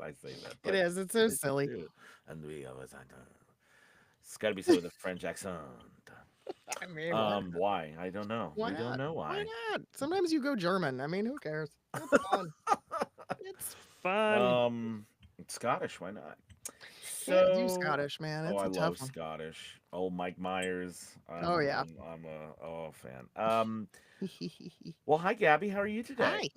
I say that, It but is. It's so it's silly. true. And we always, it's got to be said with a French accent. I mean, why? Why? I don't know. Why We don't not? know Why why. not? Sometimes you go German. I mean, who cares? It's fun. It's fun. It's Scottish. Why not? Can't do So, Scottish, man. oh, It's I a tough love one. Scottish. Oh, Mike Myers. Oh yeah. I'm a fan. Well, hi Gabby. How are you today? Hi.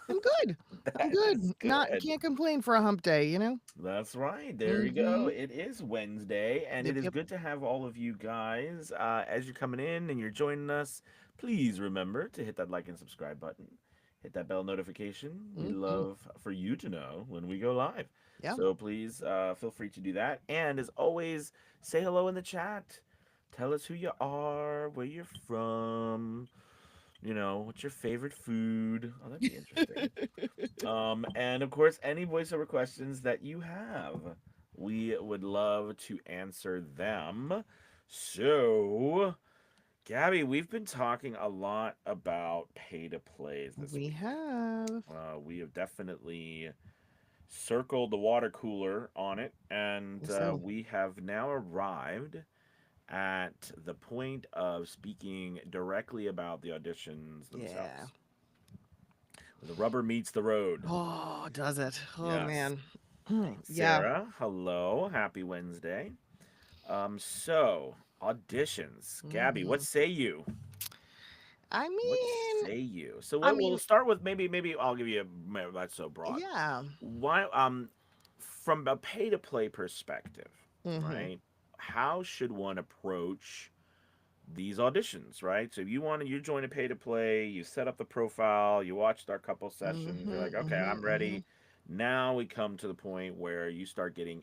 I'm good. I'm That is good. Not good. can't complain for a hump day, you know? That's right. There you go. Mm-hmm. It is Wednesday, and it Yep, is yep. good to have all of you guys. As you're coming in and you're joining us, please remember to hit that like and subscribe button. Hit that bell notification. We Mm-hmm. love for you to know when we go live. Yeah. So please feel free to do that. And as always, say hello in the chat. Tell us who you are, where you're from, what's your favorite food. Oh, that'd be interesting. And of course, any voiceover questions that you have, we would love to answer them. So, Gabby, we've been talking a lot about pay to plays this We week. have. We have definitely circled the water cooler on it, and So we have now arrived at the point of speaking directly about the auditions yeah. themselves. Where the rubber meets the road. Oh, does it? Oh Yes. man. Yeah. Sarah, hello. Happy Wednesday. So auditions. Gabby, what hmm say you? I What mean, say you? So I we'll mean, start with maybe I'll give you that's so broad. yeah. Why from a pay to play perspective, hmm right? How should one approach these auditions, right? So you join a pay to play, you set up the profile, you watched our couple sessions, you're like, okay, I'm hmm ready. Now we come to the point where you start getting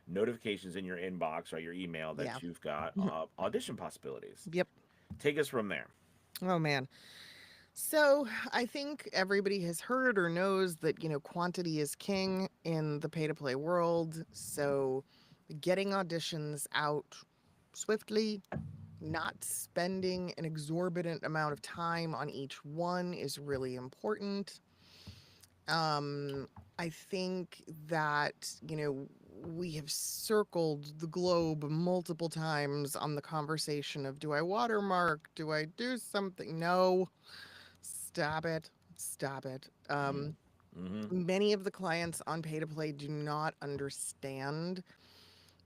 notifications in your inbox or your email Yeah. that you've got audition possibilities. Yep. Take us from there. Oh man. So I think everybody has heard or knows that, quantity is king in the pay to play world. So getting auditions out swiftly, not spending an exorbitant amount of time on each one is really important. I think that, we have circled the globe multiple times on the conversation of, do I watermark? Do I do something? No, stop it. Stop it. Mm-hmm. Many of the clients on pay to play do not understand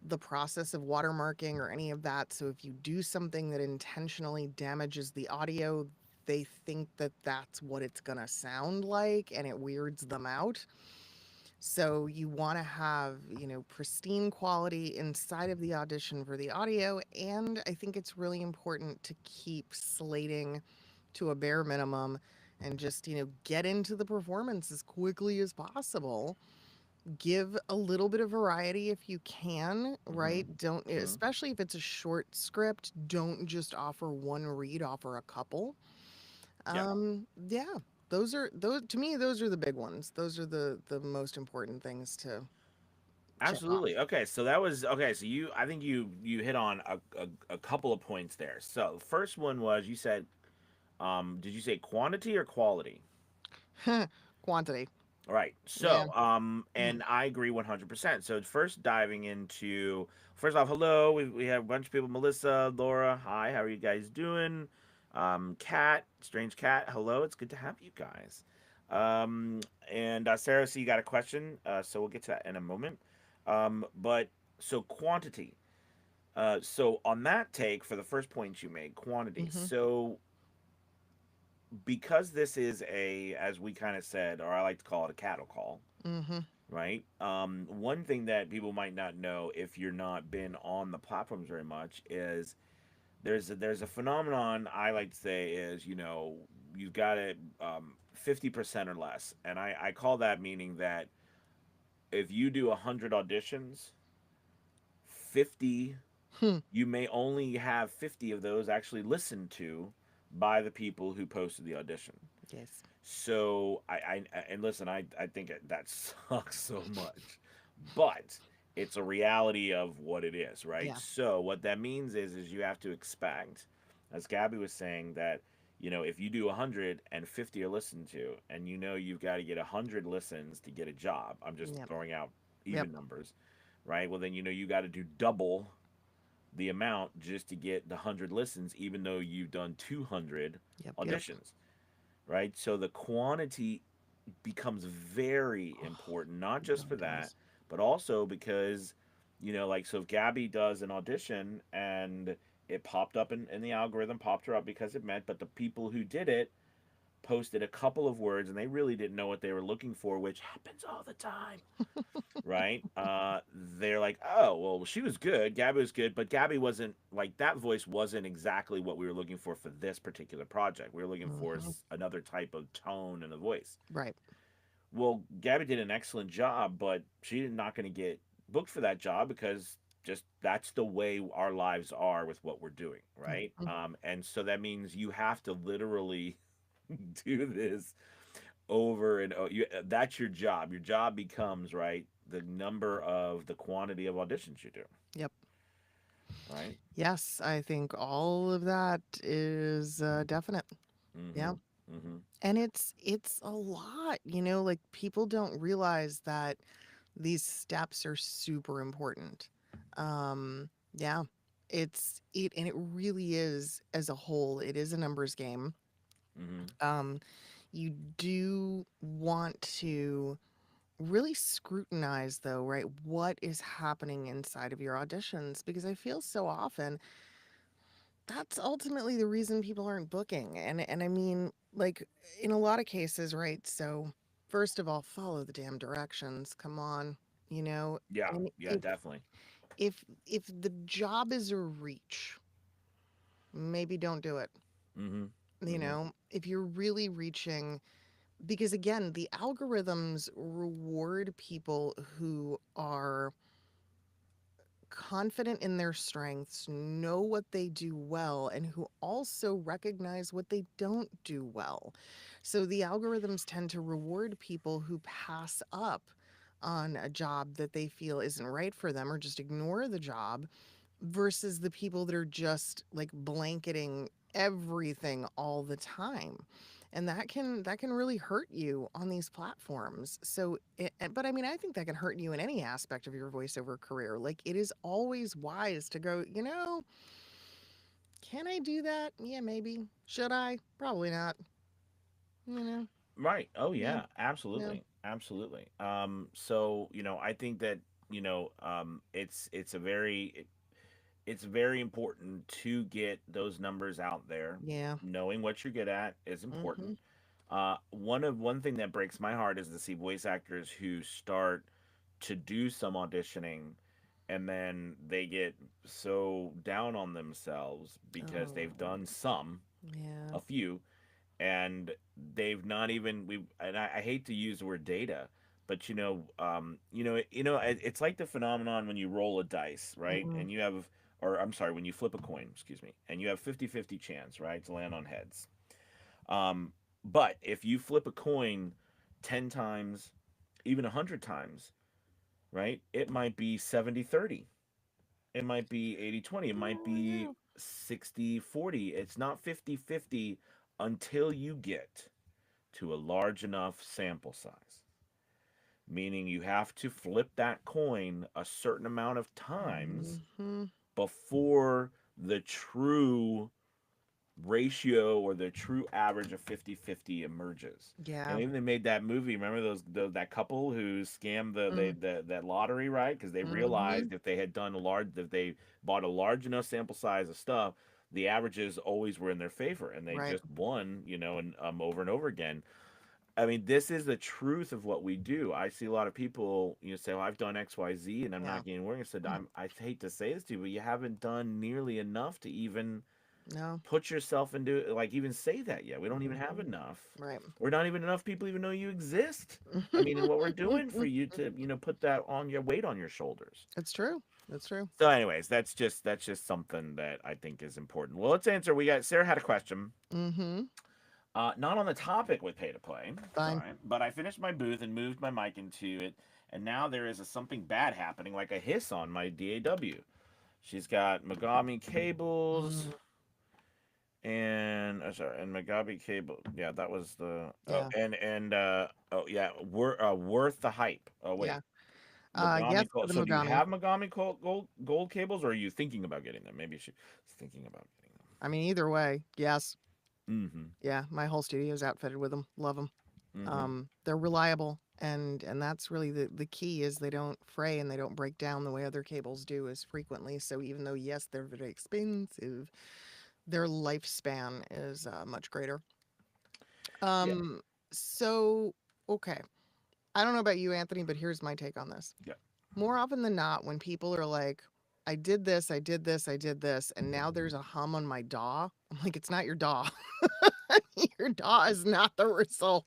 the process of watermarking or any of that. So if you do something that intentionally damages the audio, they think that that's what it's going to sound like and it weirds them out. So you want to have, pristine quality inside of the audition for the audio. And I think it's really important to keep slating to a bare minimum and just, get into the performance as quickly as possible. Give a little bit of variety if you can, Mm-hmm. right? Don't, Mm-hmm. especially if it's a short script, don't just offer one read, offer a couple. Yeah. Yeah, those to me, those are the big ones. Those are the most important things to check off. Absolutely. Okay, so that was okay. So I think you hit on a couple of points there. So the first one was you said, did you say quantity or quality? Quantity. All right. Yeah. So, and I agree 100%. So, first diving into, first off, hello. We have a bunch of people. Melissa, Laura, hi. How are you guys doing? Cat, Strange Cat, hello. It's good to have you guys. And Sarah, so you got a question. So, we'll get to that in a moment. But, so quantity. So, on that take, for the first point you made, quantity. hmm So, because this is as we kind of said, or I like to call it a cattle call, hmm right? One thing that people might not know if you're not been on the platforms very much is there's a phenomenon I like to say is you've got it 50% or less, and I call that meaning that if you do 100 auditions, 50 Hmm. you may only have 50 of those actually listened to by the people who posted the audition. Yes. So and listen, I think that sucks so much, but it's a reality of what it is, right? Yeah. So what that means is you have to expect, as Gabby was saying, that if you do 150 are listened to, and you've got to get 100 listens to get a job. I'm just Yep. throwing out Yep. even numbers, right? Well, then you got to do double the amount just to get the 100 listens, even though you've done 200 Yep. Yep. auditions, right? So the quantity becomes very important, not It just for really that, does. but also because, like, so if Gabby does an audition and it popped up in the algorithm, popped her up because it meant, but the people who did it posted a couple of words and they really didn't know what they were looking for, which happens all the time, right? They're like, oh, well, she was good. Gabby was good, but Gabby wasn't like that voice wasn't exactly what we were looking for this particular project. We were looking for Hmm. another type of tone and a voice. Right. Well, Gabby did an excellent job, but she's not going to get booked for that job because just that's the way our lives are with what we're doing, right? Hmm. And so that means you have to literally do this over and over. That's your job. Your job becomes, right, the quantity of auditions you do, Yep. right? Yes, I think all of that is definite. Yeah. Mm-hmm. Mm-hmm. And it's a lot, like people don't realize that these steps are super important. Yeah. And it really is as a whole, it is a numbers game. Mm-hmm. Um you do want to really scrutinize though, right? What is happening inside of your auditions because I feel so often that's ultimately the reason people aren't booking. And I mean, like in a lot of cases, right? So, first of all, follow the damn directions. Come on, you know. Yeah. And Yeah. Definitely. if the job is a reach, maybe don't do it. Mm-hmm. You Mm-hmm. know, if you're really reaching because again, the algorithms reward people who are confident in their strengths, know what they do well, and who also recognize what they don't do well. So the algorithms tend to reward people who pass up on a job that they feel isn't right for them or just ignore the job versus the people that are just like blanketing everything all the time, and that can really hurt you on these platforms. But I mean, I think that can hurt you in any aspect of your voiceover career. Like, it is always wise to go, can I do that? Yeah, maybe. Should I? Probably not. you know Right. Oh yeah. yeah, Yeah. absolutely. Absolutely. So, I think that, it's very important to get those numbers out there. Yeah. Knowing what you're good at is Hmm. important. One thing that breaks my heart is to see voice actors who start to do some auditioning and then they get so down on themselves because they've Oh. done Yeah. a few, and they've not even we and I hate to use the word data, but it's like the phenomenon when you roll a dice, right? Mm-mm. And you have, or I'm sorry, when you flip a coin, excuse me, and you have 50-50 chance, right, to land on heads. um but if you flip a coin 10 times, even 100 times, right, it might be 70-30, it might be 80-20, it might Oh, be yeah. 60-40. It's not 50-50 until you get to a large enough sample size, meaning you have to flip that coin a certain amount of times Hmm. before the true ratio or the true average of 50-50 emerges. And Yeah. even they made that movie. Remember that couple who scammed Mm-hmm. that lottery, right? Because they Mm-hmm. realized if they bought a large enough sample size of stuff, the averages always were in their favor, and they Right. just won, and over and over again. I mean, this is the truth of what we do. I see a lot of people, say, "Well, I've done X, Y, Z, and I'm Yeah. not getting work." I said, Mm. I hate to say this to you, but you haven't done nearly enough to even No. put yourself into, like, even say that yet. We don't even have Hmm. enough. Right. We're not even enough people even know you exist. I mean, and what we're doing for you to, put that on your weight on your shoulders. It's true. It's true. So, anyways, that's just something that I think is important. Well, let's answer. We got Sarah had a question. Mm-hmm. Not on the topic with pay to play. It's all Fine. right. But I finished my booth and moved my mic into it, and now there is something bad happening, like a hiss on my DAW. She's got Megami cables. Mm. Sorry, and Megabi cable. Yeah, that was the Yeah, oh yeah, worth the hype. Oh yeah. wait, Yes Megami for Gold. the So do you Mogami. have Megami gold cables, or are you thinking about getting them? Maybe she's thinking about getting I mean, either way, yes. them. Mm-hmm. Yeah, my whole studio's outfitted with them. Love them. Mm-hmm. They're reliable, and that's really the key is they don't fray and they don't break down the way other cables do as frequently. So even though yes, they're very expensive, their lifespan is much greater. Yeah. Um, so okay, I don't know about you, Anthony, but here's my take on this. Yeah. More often than not, when people are like, I did this, I did this, I did this, and now there's a hum on my DAW. I'm like, it's not your DAW. Your DAW is not the result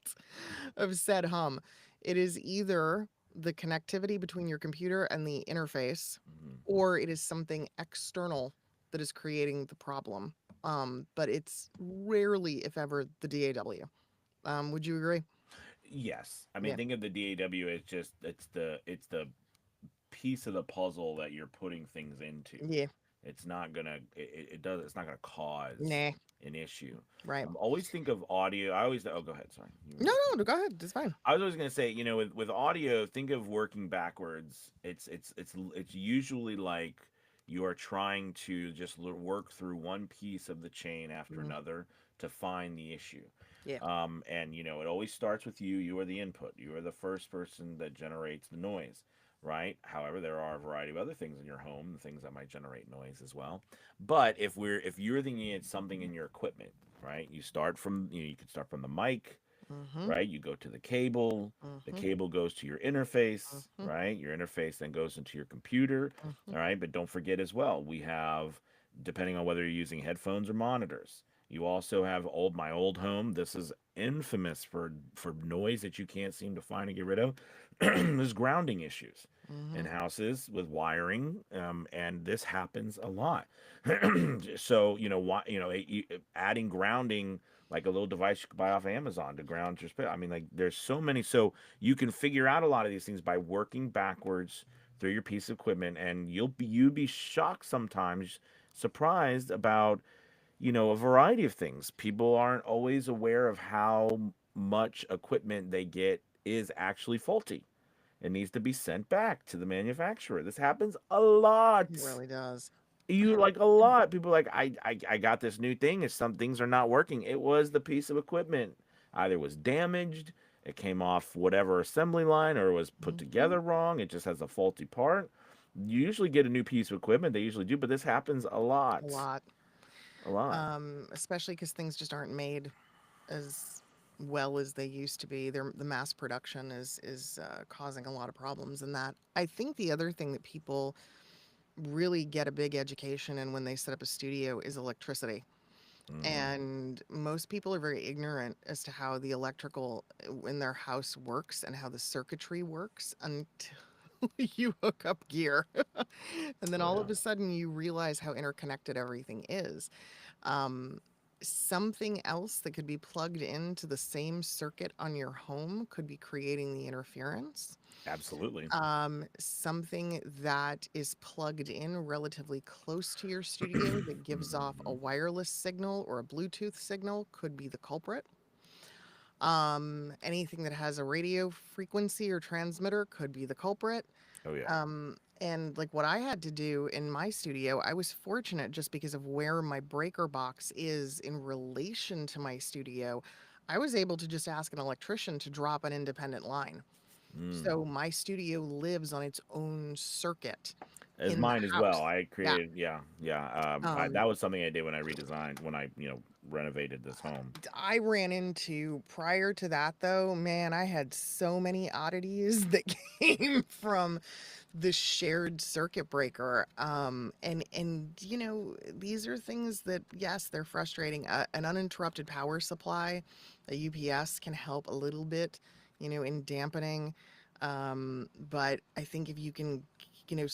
of said hum. It is either the connectivity between your computer and the interface, Mm-hmm. or it is something external that is creating the problem. But it's rarely, if ever, the DAW. Would you agree? Yes. I mean, Yeah. think of the DAW as just it's the piece of the puzzle that you're putting things into. Yeah. It's not gonna it does it's not gonna cause Nah. an issue. Right. Always think of audio. I always go ahead. Sorry, you were No, gonna say. no, go ahead. It's fine. I was always gonna say, with audio, think of working backwards. It's usually like you are trying to just work through one piece of the chain after Mhm. another to find the issue. Yeah. And it always starts with you. You are the input. You are the first person that generates the noise, right? However, there are a variety of other things in your home, things that might generate noise as well. But if you're thinking it's something in your equipment, right? You could start from the mic, Mhm. right? You go to the Mhm. cable goes to your interface, Mhm. right? Your interface then goes into your computer, Mhm. all right? But don't forget as well, we have, depending on whether you're using headphones or monitors, you also have my old home. This is infamous for noise that you can't seem to find and get rid of. There's grounding issues in Mhm. houses with wiring, and this happens a lot. So adding grounding, like a little device you could buy off Amazon to ground your spirit. I mean, like there's so many. So you can figure out a lot of these things by working backwards through your piece of equipment, and you'd be shocked sometimes, surprised about a variety of things. People aren't always aware of how much equipment they get is actually faulty. It needs to be sent back to the manufacturer. This happens a It lot. really does. You like a lot. People are like, I got this new thing. If some things are not working, it was the piece of equipment. Either was damaged, it came off whatever assembly line, or it was put Mhm. together wrong. It just has a faulty part. You usually get a new piece of equipment. They usually do, but this happens a A lot. lot. A lot. Especially because things just aren't made as well as they used to be. The mass production is causing a lot of problems in that. I think the other thing that people really get a big education in when they set up a studio is electricity. Hmm. And most people are very ignorant as to how the electrical in their house works and how the circuitry works until you hook up gear. And then Oh all yeah. of a sudden you realize how interconnected everything is. Um, Something else that could be plugged into the same circuit on your home could be creating the interference. Absolutely. Something that is plugged in relatively close to your studio that gives off a Hmm. wireless signal or a Bluetooth signal could be the culprit. Anything that has a radio frequency or transmitter could be the culprit. Oh yeah. And like what I had to do in my studio, I was fortunate just because of where my breaker box is in relation to my studio. I was able to just ask an electrician to drop an independent line. Mm. So my studio lives on its own circuit As in the mine as well. house. I Yeah. created, yeah, yeah. Um, That was something I did when I redesigned, when I renovated this home. I ran into prior to that though, man, I had so many oddities that came from the shared circuit breaker. And these are things that yes, they're frustrating. An uninterrupted power supply, a UPS can help a little bit, in dampening. But I think if you can, I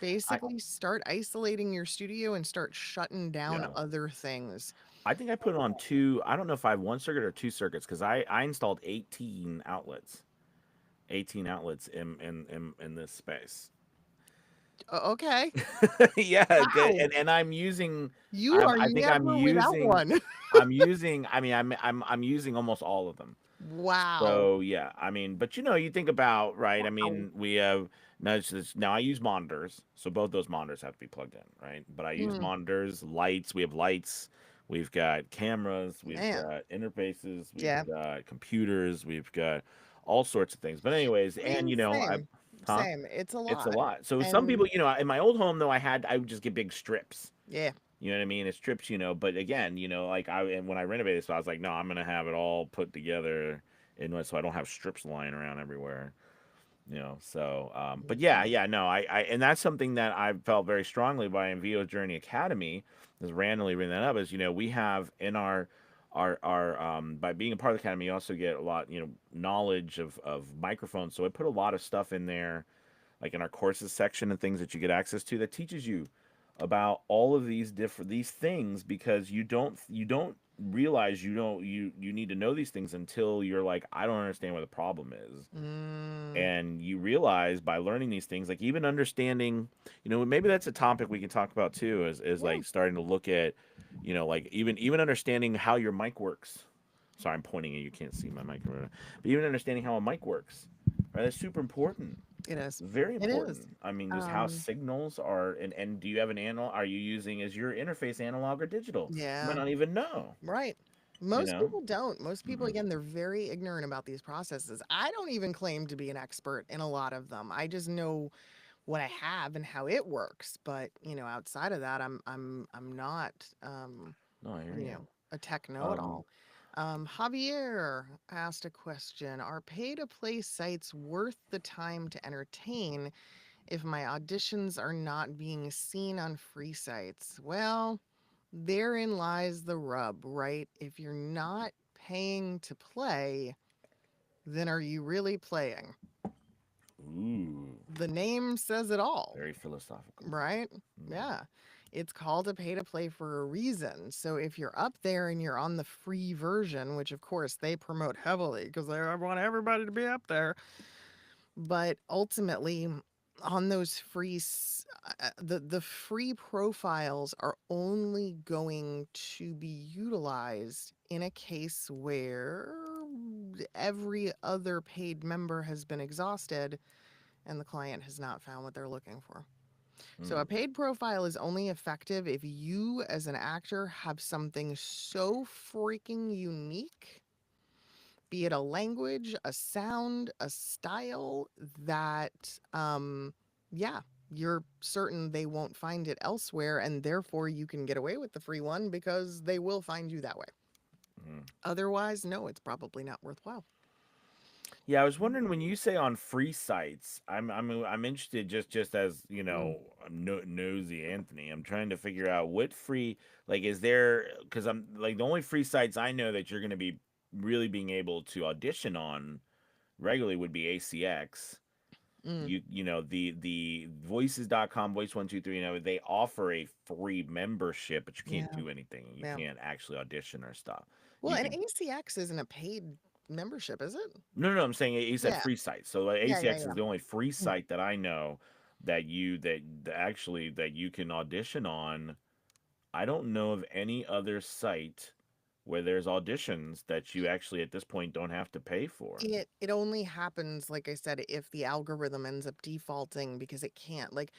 basically start isolating your studio and start shutting down Yeah. other things. I think I put it on two. I don't know if I have one circuit or two circuits because I installed 18 outlets in this space. Okay. Yeah, Wow. and I'm using You are I think never without one. I'm using almost all of them. Wow. So yeah, I mean, but you think about, right? I Wow. mean, we have now I use monitors, so both those monitors have to be plugged in, right? But I use Mm, monitors, lights. We have lights. We've got cameras. We've man. got interfaces. We've Yeah. got computers. We've got all sorts of things. But anyways, I and mean, I, same. huh? Same. It's a It's a lot. lot. So some And people, in my old home though, I would just get big strips. yeah. You know what I mean? It's strips, but again, like and when I renovated, so I was like, no, I'm gonna have it all put together, and so I don't have strips lying around everywhere. So but yeah, Mhm. yeah, no, and that's something that I felt very strongly by Envio's Journey Academy. Just randomly bring that up is we have in our by being a part of the academy, you also get a lot knowledge of microphones. So I put a lot of stuff in there, like in our courses section and things that you get access to that teaches you about all of these things, because you don't realize you need to know these things until you're like, I don't understand what the problem is. Mm, And you realize by learning these things, like even understanding, maybe that's a topic we can talk about too, is yeah. like starting to look at, like even understanding how your mic works. Sorry, I'm pointing and you can't see my mic, but even understanding how a mic works, right? That's super important. It is. Very It is. important. I mean, just how Um, signals are, and do you have an analog? Are you using, is your interface analog or digital? You might yeah. not even know. Right. You Most know. people don't. Most people, Mm-mm. again, they're very ignorant about these processes. I don't even claim to be an expert in a lot of them. I just know what I have and how it works. But, outside of that, I'm not, No, I hear you you. know, a tech Um, know-it-all. Javier asked a question. Are pay-to-play sites worth the time to entertain if my auditions are not being seen on free sites? Well, therein lies the rub, right? If you're not paying to play, then are you really playing? ooh, The name says it all, very philosophical. right? Mm, Yeah. It's called a pay to play for a reason. So if you're up there and you're on the free version, which of course they promote heavily because they want everybody to be up there, but ultimately on those the free profiles are only going to be utilized in a case where every other paid member has been exhausted and the client has not found what they're looking for. So a mm, paid profile is only effective if you as an actor have something so freaking unique, be it a language, a sound, a style, that yeah, you're certain they won't find it elsewhere, and therefore you can get away with the free one because they will find you that way. mm. Otherwise, no, it's probably not worthwhile. Yeah, I was wondering when you say on free sites. I'm interested, just as Mm, I'm nosy Anthony. I'm trying to figure out what free, like, is there, because I'm like the only free sites I know that you're going to be really being able to audition on regularly would be ACX. mm, The voices.com, voice123, they offer a free membership, but you can't yeah, do anything. You yeah. can't actually audition or stuff. Well, You and can ACX isn't a paid membership, is it? No, I'm saying you said Yeah, free site. So yeah, yeah, ACX is yeah. the only free Mm. site that I know that actually that you can audition on. I don't know of any other site where there's auditions that you actually at this point don't have to pay for. It only happens, like I said, if the algorithm ends up defaulting because it can't. Like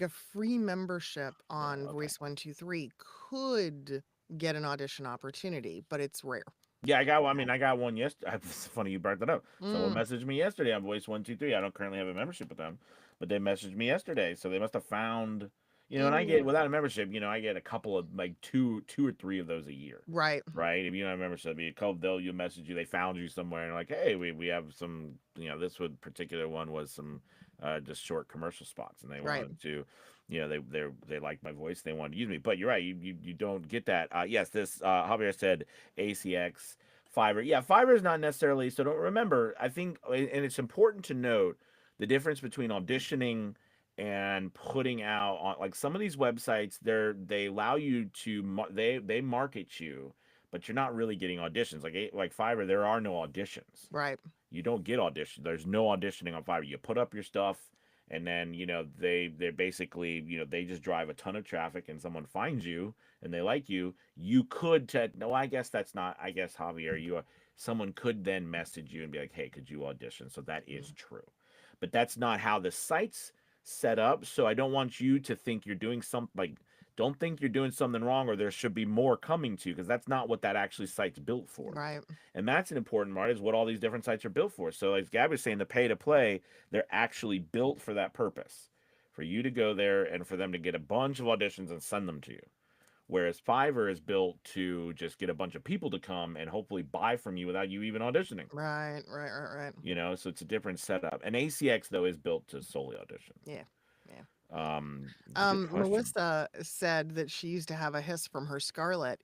a free membership on Okay. Voice 123 could get an audition opportunity, but it's rare. Yeah, I got one. I mean, I got one yesterday. It's funny you brought that up. Someone Mm, messaged me yesterday on Voice123. I don't currently have a membership with them, but they messaged me yesterday, so they must have found. And I get, mm, without a membership, I get a couple of, like, two or three of those a year, right, right? If you don't have a membership, it'll be a couple. They'll message you. They found you somewhere, and like, hey, we have some. This one particular one was some just short commercial spots, and they right. wanted to. They liked my voice. They wanted to use me, but you're right. You don't get that. Yes, this Javier said ACX. Fiverr. Yeah, Fiverr is not necessarily. So don't remember. I think, and it's important to note the difference between auditioning and putting out on, like, some of these websites. They allow you to they market you, but you're not really getting auditions. Like Fiverr, there are no auditions. Right. You don't get auditions. There's no auditioning on Fiverr. You put up your stuff, and then they basically they just drive a ton of traffic and someone finds you and they like you, you could no, I guess that's not, I guess, Javier, you are, someone could then message you and be like, hey, could you audition? So that is Mm. true, but that's not how the site's set up. So I don't want you to think you're doing something like, don't think you're doing something wrong or there should be more coming to you, because that's not what that actually site's built for. Right. And that's an important part, is what all these different sites are built for. So as Gabby's saying, the pay to play, they're actually built for that purpose, for you to go there and for them to get a bunch of auditions and send them to you. Whereas Fiverr is built to just get a bunch of people to come and hopefully buy from you without you even auditioning. Right. Right. Right. Right. So it's a different setup. And ACX though is built to solely audition. Yeah. Yeah. Good question. Melissa said that she used to have a hiss from her Scarlet.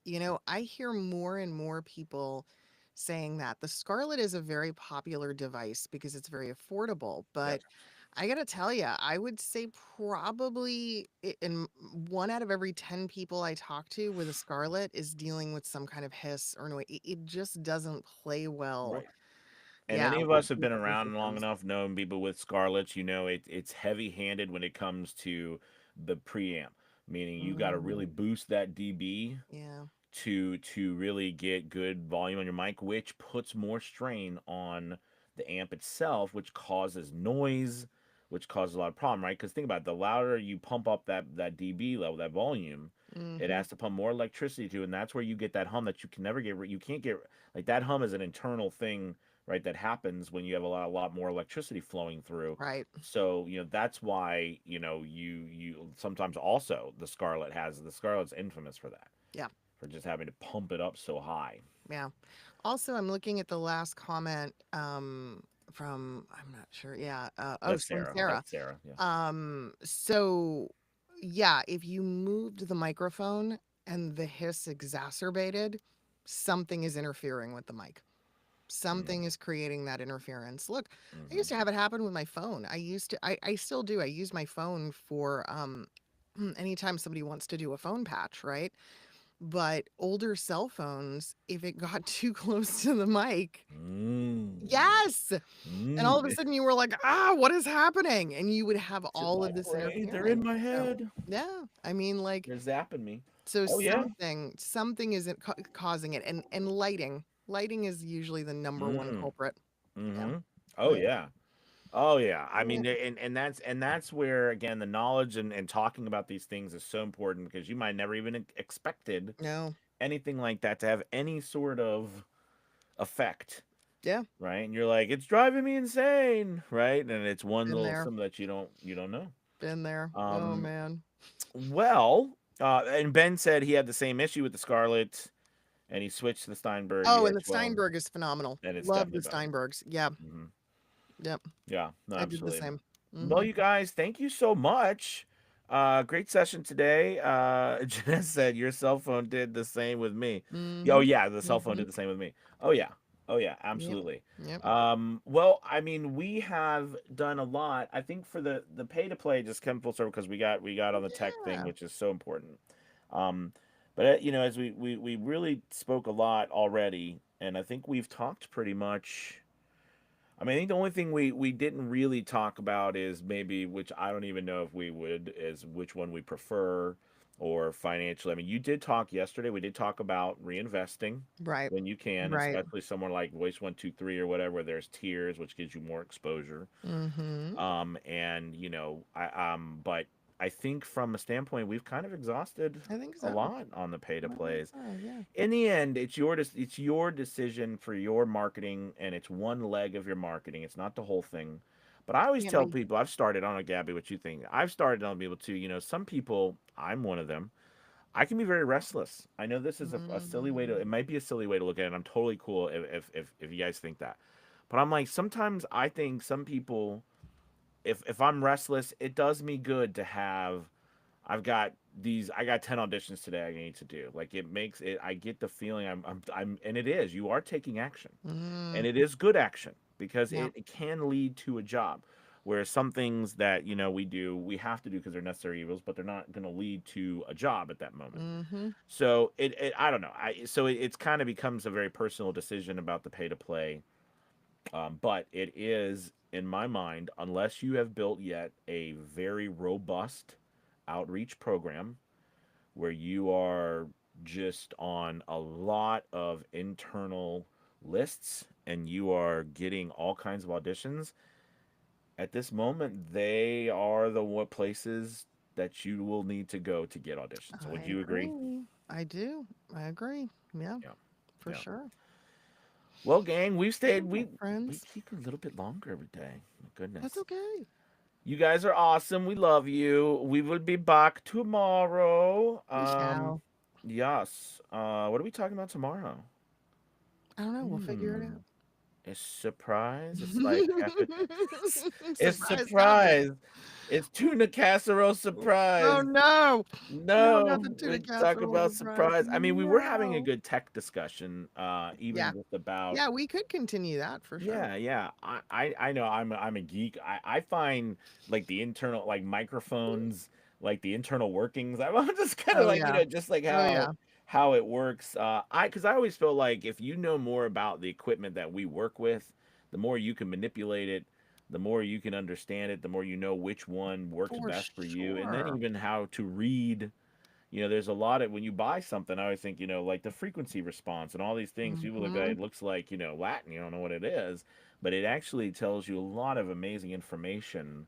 I hear more and more people saying that the Scarlet is a very popular device because it's very affordable. Yes. But I gotta tell you, I would say probably in one out of every 10 people I talk to with a Scarlet is dealing with some kind of hiss or noise. It just doesn't play well. Right. And Yeah, any of us have with been other around long systems. enough, knowing people with Scarlets, it's heavy handed when it comes to the preamp, meaning you got to Mhm. really boost that dB Yeah. to really get good volume on your mic, which puts more strain on the amp itself, which causes noise, which causes a lot of problem, right? Because think about it, the louder you pump up that dB level, that volume, it Mhm. has to pump more electricity to, and that's where you get that hum that you can never get. You can't get, like, that hum is an internal thing, right? That happens when you have a lot more electricity flowing through. Right. So that's why you sometimes also the Scarlet's infamous for that, Yeah. for just having to pump it up so high. Yeah. Also, I'm looking at the last comment from, I'm not sure. Yeah. Oh, That's it's from Sarah. Sarah. That's Sarah. Yeah. So yeah, if you moved the microphone and the hiss exacerbated, something is interfering with the mic. Something is creating that interference. Look, I Mm-hmm. used to have it happen with my phone. I still do. I use my phone for anytime somebody wants to do a phone patch, right? But older cell phones, if it got too close to the mic, Mm. yes. And all of a Mm. sudden you were like, what is happening? And you would have To all my of this brain, they're in interference. my So, head. yeah, I mean, like, They're zapping me. so Oh yeah. something isn't causing it. And lighting is usually the number one Mm. culprit. Yeah. Mm-hmm. Oh Oh, yeah. Oh yeah. I yeah. mean, and that's where, again, the knowledge and talking about these things is so important, because you might never even expected No. anything like that to have any sort of effect, Yeah. right? And you're like, it's driving me insane, right? And it's one Been little there. something that you don't know. Been there. Oh Um, man. well, and Ben said he had the same issue with the Scarlet, and he switched to the Steinberg Oh, and the UH12, Steinberg is phenomenal. and it's Love definitely the better. Steinbergs. Yeah. Hmm. Yep. Yeah, no, I did the absolutely. same. Well, Mhm. you guys, thank you so much. Great session today. Jeanette said your cell phone did the same with me. Oh Mhm. yeah, the cell phone Mhm. did the same with me. Oh yeah. Oh yeah, Yep. absolutely. Yep. Well, I mean, we have done a lot. I think for the pay to play just come full circle, because we got on the tech thing, Yeah. which is so important. Um, but as we really spoke a lot already, and I think we've talked pretty much. I mean, I think the only thing we didn't really talk about is maybe, which I don't even know if we would, is which one we prefer, or financially. I mean, you did talk yesterday. We did talk about reinvesting Right. when you can, Right. especially somewhere like Voice 123 or whatever, where there's tiers, which gives you more exposure. Mhm. And but I think from a standpoint, we've kind of exhausted I think a so. lot on the pay to plays. Oh, yeah. In the end, it's your decision for your marketing, and it's one leg of your marketing. It's not the whole thing. But I always Can't tell be. people, I've started, I don't know, Gabby, what you think. I've started on people too. Some people, I'm one of them. I can be very restless. I know this is a silly way to. Mhm. It might be a silly way to look at it. And I'm totally cool if you guys think that. But I'm like, sometimes I think some people, if I'm restless, it does me good to have. I got 10 auditions today I need to do. Like, it makes it, I get the feeling and it is, you are taking action, and Mm. it is good action, because Yeah. it can lead to a job. Whereas some things that, we have to do because they're necessary evils, but they're not going to lead to a job at that moment. Mhm. So I don't know. It's kind of becomes a very personal decision about the pay to play. But it is, in my mind, unless you have built yet a very robust outreach program where you are just on a lot of internal lists and you are getting all kinds of auditions, at this moment, they are the places that you will need to go to get auditions. Would I you agree? agree. I do. I agree. Yeah, Yeah. for Yeah. sure. Well, gang, we've stayed. All right, We friends. keep a little bit longer every day. My That's goodness. okay. You guys are awesome. We love you. We will be back tomorrow. We shall. Yes. What are we talking about tomorrow? I don't know. We'll figure it Hmm. out. It's surprise. It's like it's Surprise topic. surprise. It's tuna casserole Oh surprise. no. No, not the No, tuna we talk casserole about surprise. surprise. I mean, we were having a No. good tech discussion, even Yeah. just about. Yeah, we could continue that for sure. Yeah, yeah. I know I'm a geek. I find like the internal like microphones, like the internal workings. I'm just kind of Oh like, yeah. just like Oh yeah. how it works. Because I always feel like if you know more about the equipment that we work with, the more you can manipulate it, the more you can understand it, the more you know which one works For best for you, and then sure. even how to read. There's a lot of when you buy something, I always think, like the frequency response and all these things. People look at it, Mhm. it looks like, Latin, you don't know what it is, but it actually tells you a lot of amazing information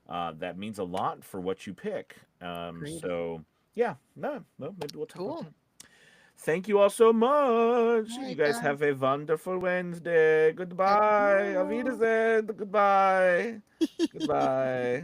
that means a lot for what you pick. Agreed. So, yeah, no, no, maybe we'll talk about Cool. that. Thank you all so much. All You right, guys guys. have a wonderful Wednesday. Catch you Goodbye. Auf tomorrow. Wiedersehen. Goodbye. Goodbye.